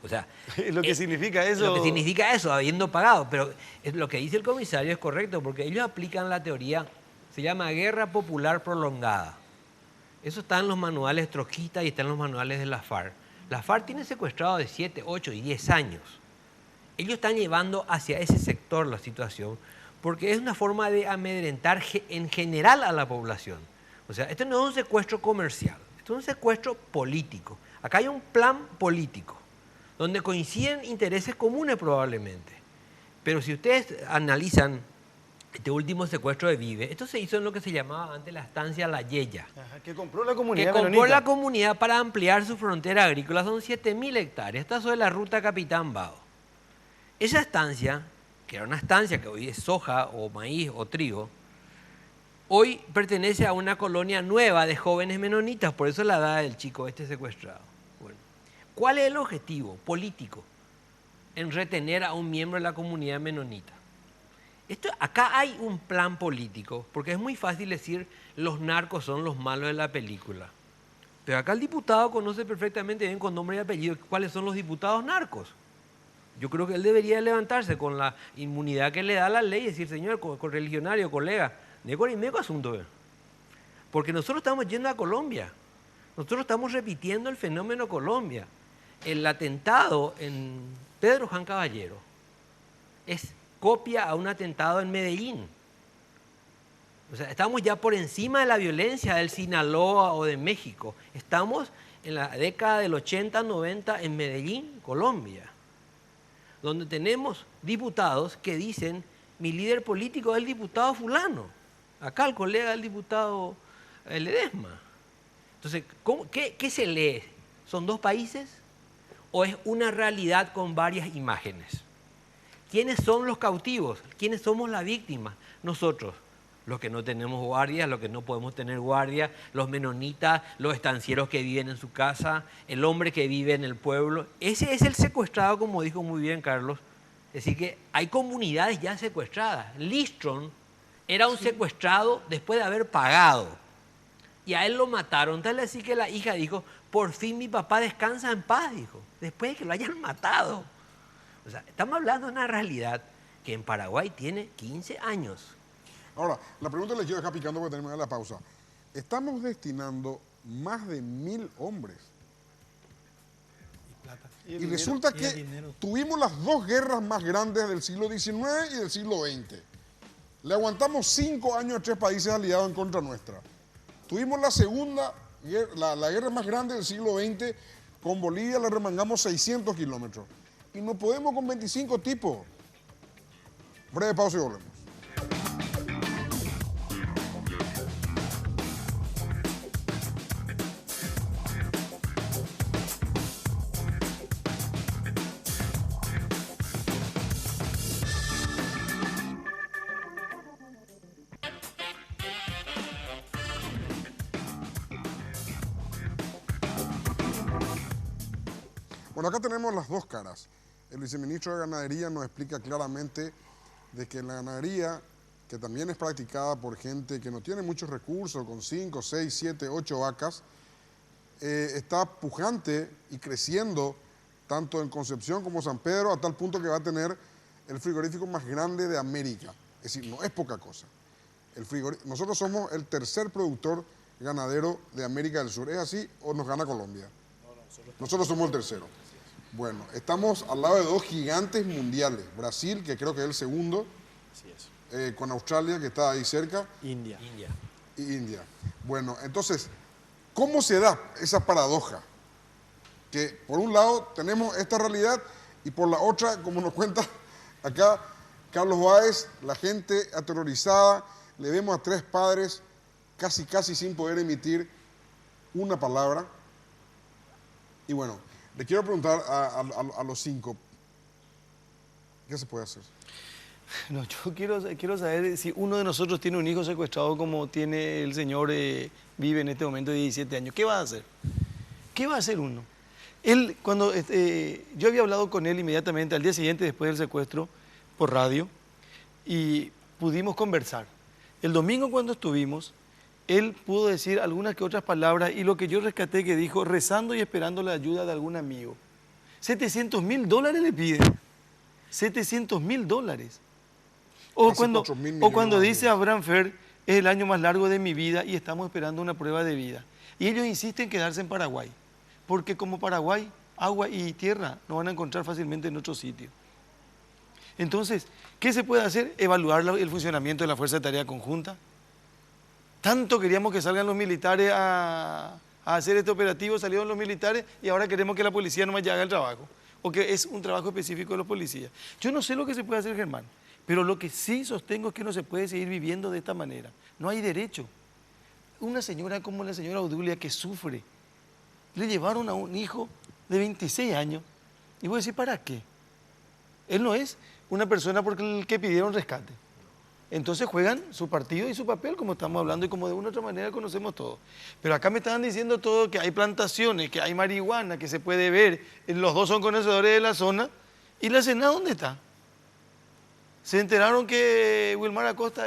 O sea, Lo que significa eso. lo que significa eso, habiendo pagado. Pero lo que dice el comisario es correcto, porque ellos aplican la teoría, se llama guerra popular prolongada. Eso está en los manuales trotskistas y está en los manuales de la FARC. La FARC tiene secuestrado de 7, 8 y 10 años. Ellos están llevando hacia ese sector la situación, porque es una forma de amedrentar en general a la población. O sea, esto no es un secuestro comercial, esto es un secuestro político. Acá hay un plan político, donde coinciden intereses comunes probablemente. Pero si ustedes analizan este último secuestro de Vive, esto se hizo en lo que se llamaba antes la estancia La Yeya, Ajá, que compró la comunidad que compró menonita. la comunidad para ampliar su frontera agrícola. Son 7.000 hectáreas. Está sobre la ruta Capitán Bado. Esa estancia, que era una estancia que hoy es soja o maíz o trigo, hoy pertenece a una colonia nueva de jóvenes menonitas, por eso la da el chico este secuestrado. Bueno, ¿cuál es el objetivo político en retener a un miembro de la comunidad menonita? Acá hay un plan político, porque es muy fácil decir los narcos son los malos de la película. Pero acá el diputado conoce perfectamente bien con nombre y apellido cuáles son los diputados narcos. Yo creo que él debería levantarse con la inmunidad que le da la ley y decir, señor correligionario, colega, meco asunto. Porque nosotros estamos yendo a Colombia. Nosotros estamos repitiendo el fenómeno Colombia. El atentado en Pedro Juan Caballero es copia a un atentado en Medellín. O sea, estamos ya por encima de la violencia del Sinaloa o de México. Estamos en la década del 80, 90 en Medellín, Colombia, donde tenemos diputados que dicen, mi líder político es el diputado fulano. Acá el colega es el diputado Ledesma. Entonces, ¿qué se lee? ¿Son dos países o es una realidad con varias imágenes? ¿Quiénes son los cautivos? ¿Quiénes somos la víctima? Nosotros, los que no tenemos guardia, los que no podemos tener guardia, los menonitas, los estancieros que viven en su casa, el hombre que vive en el pueblo. Ese es el secuestrado, como dijo muy bien Carlos. Es decir, que hay comunidades ya secuestradas. Listron era un secuestrado después de haber pagado. Y a él lo mataron. Tal así que la hija dijo, por fin mi papá descansa en paz, dijo, después de que lo hayan matado. O sea, estamos hablando de una realidad que en Paraguay tiene 15 años. Ahora, la pregunta les quiero dejar picando para terminar la pausa. Estamos destinando más de 1.000 hombres. Y resulta que tuvimos las dos guerras más grandes del siglo XIX y del siglo XX. Le aguantamos 5 años a 3 países aliados en contra nuestra. Tuvimos la segunda, la guerra más grande del siglo XX, con Bolivia le remangamos 600 kilómetros. Y no podemos con 25 tipos. Breve pausa y volvemos. Bueno, acá tenemos las dos caras. El viceministro de Ganadería nos explica claramente de que la ganadería, que también es practicada por gente que no tiene muchos recursos, con 5, 6, 7, 8 vacas, está pujante y creciendo tanto en Concepción como San Pedro, a tal punto que va a tener el frigorífico más grande de América. Es decir, no es poca cosa. Nosotros somos el tercer productor ganadero de América del Sur. ¿Es así o nos gana Colombia? Nosotros somos el tercero. Bueno, estamos al lado de dos gigantes mundiales. Brasil, que creo que es el segundo, con Australia, que está ahí cerca. India. Y India. Bueno, entonces, ¿Cómo se da esa paradoja? Que por un lado tenemos esta realidad y por la otra, como nos cuenta acá Carlos Báez, la gente aterrorizada, le vemos a 3 padres casi sin poder emitir una palabra. Y bueno, le quiero preguntar a los 5, ¿qué se puede hacer? No, yo quiero saber si uno de nosotros tiene un hijo secuestrado como tiene el señor, vive en este momento de 17 años. ¿Qué va a hacer? ¿Qué va a hacer uno? Él, cuando yo había hablado con él inmediatamente al día siguiente después del secuestro por radio y pudimos conversar. El domingo cuando estuvimos, él pudo decir algunas que otras palabras y lo que yo rescaté que dijo, rezando y esperando la ayuda de algún amigo. $700.000 le piden. $700.000. O cuando dice Abraham Fer, es el año más largo de mi vida y estamos esperando una prueba de vida. Y ellos insisten en quedarse en Paraguay, porque como Paraguay, agua y tierra no van a encontrar fácilmente en otro sitio. Entonces, ¿qué se puede hacer? Evaluar el funcionamiento de la Fuerza de Tarea Conjunta. Tanto queríamos que salgan los militares a hacer este operativo, salieron los militares y ahora queremos que la policía no vaya a haga el trabajo, o que es un trabajo específico de los policías. Yo no sé lo que se puede hacer, Germán, pero lo que sí sostengo es que no se puede seguir viviendo de esta manera. No hay derecho. Una señora como la señora Odulia que sufre, le llevaron a un hijo de 26 años y voy a decir, ¿para qué? Él no es una persona por el que pidieron rescate. Entonces juegan su partido y su papel, como estamos hablando y como de una u otra manera conocemos todo. Pero acá me estaban diciendo todo que hay plantaciones, que hay marihuana, que se puede ver, los 2 son conocedores de la zona. ¿Y la Senada dónde está? Se enteraron que Wilmar Acosta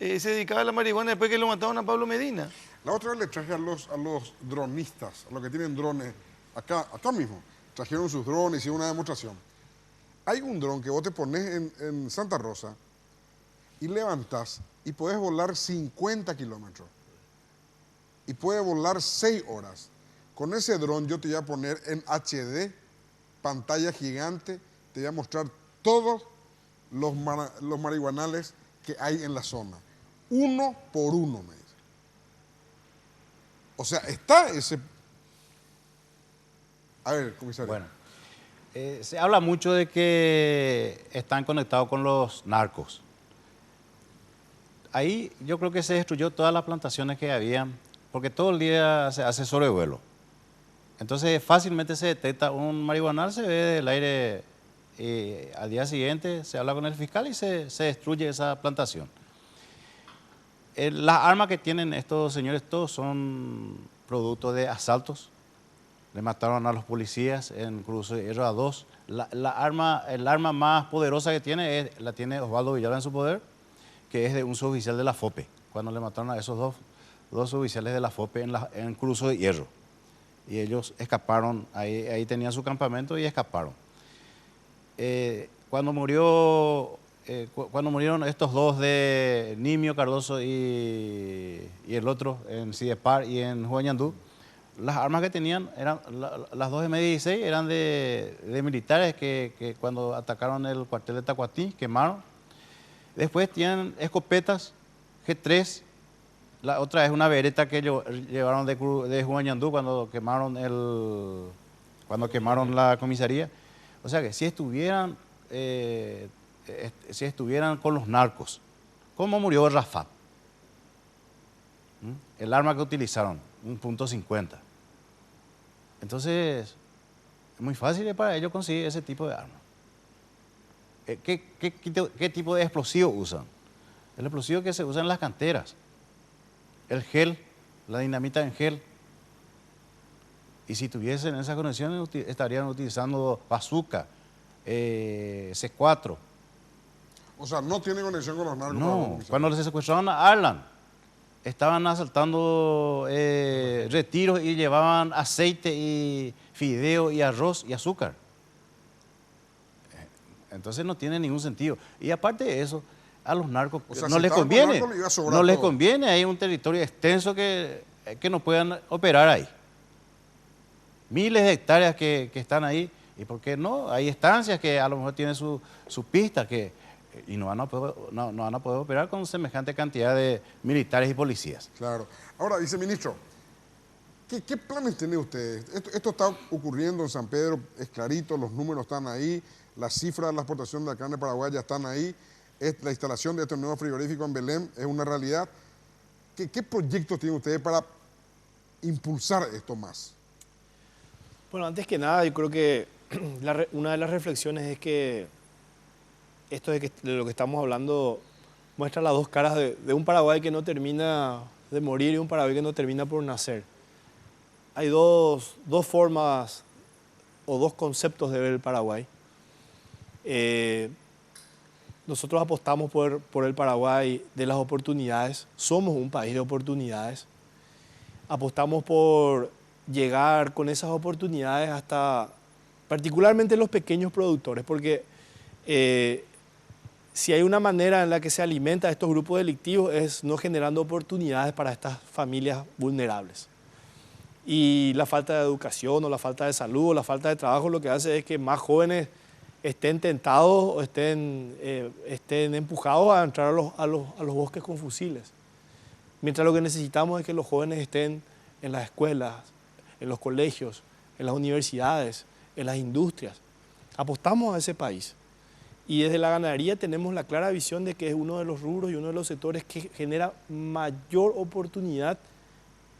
se dedicaba a la marihuana después que lo mataron a Pablo Medina. La otra vez le traje a los dronistas, a los que tienen drones, acá mismo. Trajeron sus drones, hicieron una demostración. Hay un dron que vos te pones en Santa Rosa y levantás y podés volar 50 kilómetros. Y puede volar 6 horas. Con ese dron yo te voy a poner en HD, pantalla gigante, te voy a mostrar todos los marihuanales que hay en la zona. Uno por uno, me dice. O sea, está ese... A ver, comisario. Bueno, se habla mucho de que están conectados con los narcos. Ahí yo creo que se destruyó todas las plantaciones que había, porque todo el día se hace sobrevuelo. Entonces fácilmente se detecta un marihuanal, se ve del aire, al día siguiente se habla con el fiscal y se destruye esa plantación. Las armas que tienen estos señores todos son producto de asaltos. Le mataron a los policías en Cruce de Hierro a 2. El arma más poderosa que tiene la tiene Osvaldo Villar en su poder, que es de un suboficial de la FOPE, cuando le mataron a esos dos suboficiales de la FOPE en Cruce de Hierro. Y ellos escaparon, ahí tenían su campamento y escaparon. Cuando murieron estos dos de Nimio Cardoso y el otro en Cidepar y en Huañandú, las armas que tenían, las dos M16 eran de militares que cuando atacaron el cuartel de Tacuatí quemaron. Después tienen escopetas G3, la otra es una vereta que llevaron de Huañandú cuando quemaron la comisaría. O sea que si estuvieran con los narcos, ¿cómo murió Rafat? El arma que utilizaron, un .50. Entonces, es muy fácil para ellos conseguir ese tipo de armas. ¿Qué tipo de explosivo usan? El explosivo que se usa en las canteras. El gel, la dinamita en gel. Y si tuviesen esas conexiones, estarían utilizando bazooka, C4. O sea, no tiene conexión con los narcos. No, cuando les secuestraron a Arlan, estaban asaltando retiros y llevaban aceite y fideo y arroz y azúcar. Entonces no tiene ningún sentido. Y aparte de eso, a los narcos no les conviene. No les conviene, hay un territorio extenso que no puedan operar ahí. Miles de hectáreas que están ahí. ¿Y por qué no? Hay estancias que a lo mejor tienen su pista y no van a poder operar con semejante cantidad de militares y policías. Claro. Ahora, viceministro, ¿Qué planes tienen ustedes? Esto está ocurriendo en San Pedro, es clarito, los números están ahí, las cifras de la exportación de la carne paraguaya están ahí, la instalación de este nuevo frigorífico en Belém es una realidad. ¿Qué proyectos tienen ustedes para impulsar esto más? Bueno, antes que nada, yo creo que una de las reflexiones es que esto de lo que estamos hablando muestra las dos caras de un Paraguay que no termina de morir y un Paraguay que no termina por nacer. Hay dos formas o dos conceptos de ver el Paraguay. Nosotros apostamos por el Paraguay de las oportunidades. Somos un país de oportunidades. Apostamos por llegar con esas oportunidades hasta particularmente los pequeños productores, porque si hay una manera en la que se alimenta a estos grupos delictivos es no generando oportunidades para estas familias vulnerables. Y la falta de educación o la falta de salud o la falta de trabajo lo que hace es que más jóvenes estén tentados o estén empujados a entrar a los bosques con fusiles. Mientras lo que necesitamos es que los jóvenes estén en las escuelas, en los colegios, en las universidades, en las industrias. Apostamos a ese país. Y desde la ganadería tenemos la clara visión de que es uno de los rubros y uno de los sectores que genera mayor oportunidad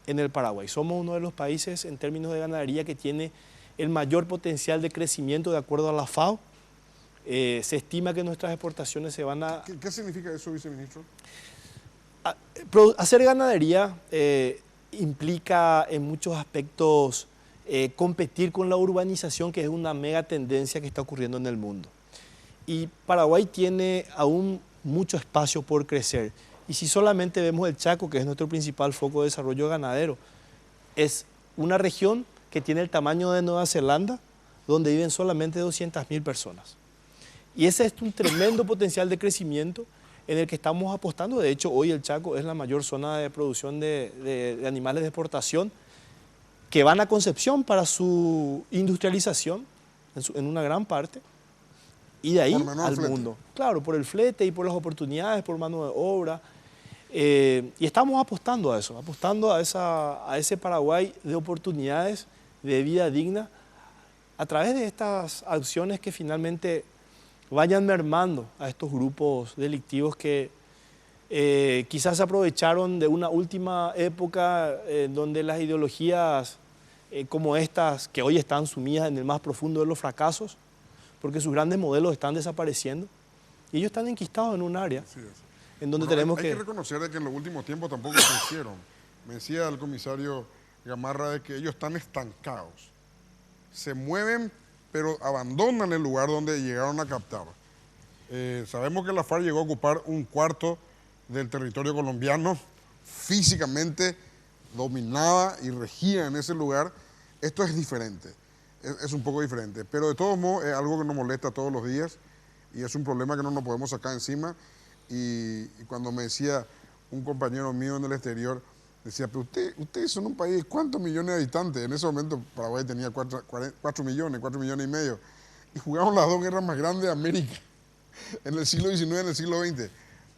en el Paraguay. Somos uno de los países en términos de ganadería que tiene el mayor potencial de crecimiento de acuerdo a la FAO. Se estima que nuestras exportaciones se van a... ¿Qué significa eso, viceministro? Hacer ganadería implica en muchos aspectos competir con la urbanización, que es una mega tendencia que está ocurriendo en el mundo. Y Paraguay tiene aún mucho espacio por crecer. Y si solamente vemos el Chaco, que es nuestro principal foco de desarrollo ganadero, es una región que tiene el tamaño de Nueva Zelanda, donde viven solamente 200.000 personas. Y ese es un tremendo potencial de crecimiento en el que estamos apostando. De hecho, hoy el Chaco es la mayor zona de producción de animales de exportación que van a Concepción para su industrialización, en una gran parte, y de ahí al mundo. Claro, por el flete y por las oportunidades, por mano de obra. Y estamos apostando a eso, apostando a ese Paraguay de oportunidades, de vida digna, a través de estas acciones que finalmente vayan mermando a estos grupos delictivos que quizás se aprovecharon de una última época donde las ideologías como estas, que hoy están sumidas en el más profundo de los fracasos, porque sus grandes modelos están desapareciendo y ellos están enquistados en un área en donde tenemos hay que reconocer de que en los últimos tiempos tampoco se hicieron. Me decía el comisario Gamarra de que ellos están estancados. Se mueven, pero abandonan el lugar donde llegaron a captar. Sabemos que la FARC llegó a ocupar un cuarto del territorio colombiano, físicamente dominaba y regía en ese lugar. Esto es diferente, es un poco diferente, pero de todos modos es algo que nos molesta todos los días y es un problema que no nos podemos sacar encima. Y cuando me decía un compañero mío en el exterior, decía, pero ustedes son un país de ¿cuántos millones de habitantes? En ese momento Paraguay tenía 4 millones, 4 millones y medio. Y jugaron las dos guerras más grandes de América, en el siglo XIX y en el siglo XX.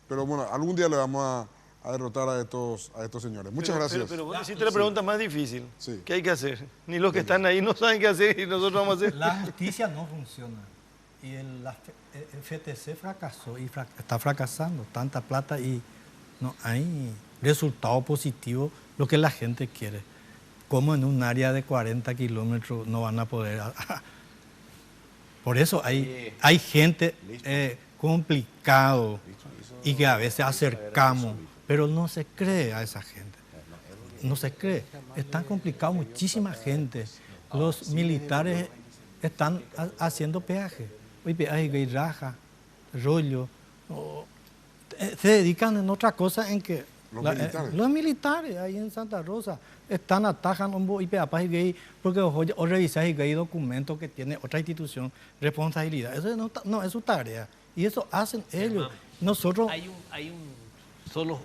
Pero bueno, algún día le vamos a derrotar a estos señores. Muchas gracias. Pero vos hiciste la pregunta más difícil. Sí. ¿Qué hay que hacer? Ni los que están ahí no saben qué hacer y nosotros vamos a hacer. La justicia no funciona. Y el FTC fracasó y está fracasando. Tanta plata y no hay resultado positivo, lo que la gente quiere. Como en un área de 40 kilómetros no van a poder... Por eso hay gente complicado y que a veces acercamos, pero no se cree a esa gente. No se cree. Es tan complicado, muchísima gente. Los militares están haciendo peaje. Hoy peaje que raja, rollo. Se dedican en otra cosa en que... Los militares ahí en Santa Rosa están atajan un gay porque o revisar y documentos que tiene otra institución responsabilidad. Eso no es su tarea y eso hacen ellos. Nosotros hay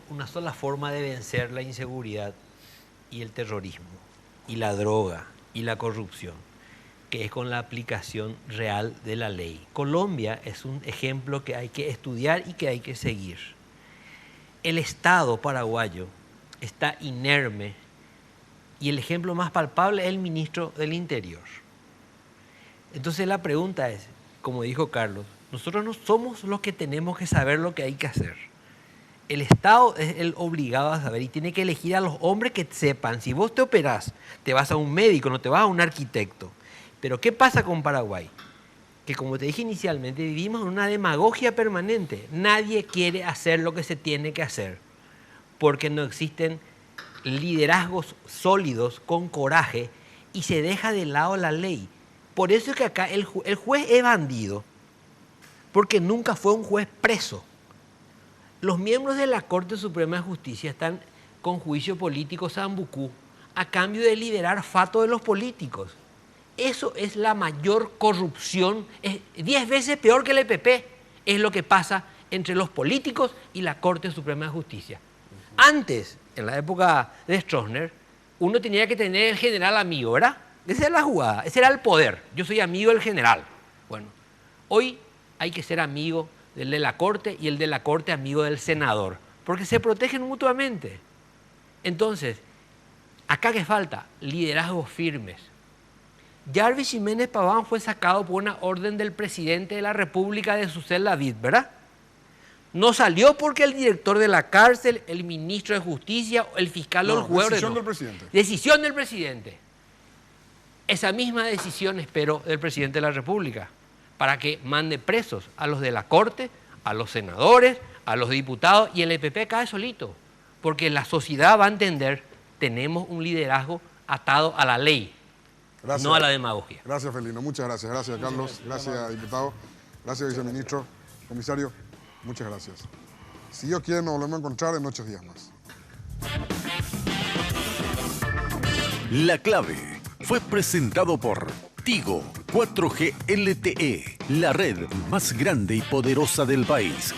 una sola forma de vencer la inseguridad y el terrorismo y la droga y la corrupción, que es con la aplicación real de la ley. Colombia es un ejemplo que hay que estudiar y que hay que seguir. El Estado paraguayo está inerme Y el ejemplo más palpable es el ministro del Interior. Entonces la pregunta es, como dijo Carlos, nosotros no somos los que tenemos que saber lo que hay que hacer. El Estado es el obligado a saber y tiene que elegir a los hombres que sepan. Si vos te operás, te vas a un médico, no te vas a un arquitecto. Pero ¿qué pasa con Paraguay? Que como te dije inicialmente, vivimos en una demagogia permanente. Nadie quiere hacer lo que se tiene que hacer porque no existen liderazgos sólidos con coraje y se deja de lado la ley. Por eso es que acá el juez es bandido, porque nunca fue un juez preso. Los miembros de la Corte Suprema de Justicia están con juicio político sambucú a cambio de liderar fato de los políticos. Eso es la mayor corrupción, es 10 veces peor que el EPP, es lo que pasa entre los políticos y la Corte Suprema de Justicia. Antes, en la época de Stroessner, uno tenía que tener el general amigo, ¿verdad? Esa era la jugada, ese era el poder. Yo soy amigo del general. Bueno, hoy hay que ser amigo del de la Corte y el de la Corte amigo del senador, porque se protegen mutuamente. Entonces, acá que falta liderazgos firmes. Jarvis Jiménez Paván fue sacado por una orden del presidente de la República de su celda vid, ¿verdad? No salió porque el director de la cárcel, el ministro de Justicia, el fiscal o el juez... Decisión del presidente. Decisión del presidente. Esa misma decisión espero del presidente de la República para que mande presos a los de la Corte, a los senadores, a los diputados, y el EPP cae solito, porque la sociedad va a entender, tenemos un liderazgo atado a la ley, Gracias. no a la demagogia. Gracias, Felino. Muchas gracias. Gracias, Carlos. Gracias, diputado. Gracias, viceministro. Comisario, muchas gracias. Si Dios quiere, nos volvemos a encontrar en 8 días más. La Clave fue presentado por Tigo 4G LTE, la red más grande y poderosa del país.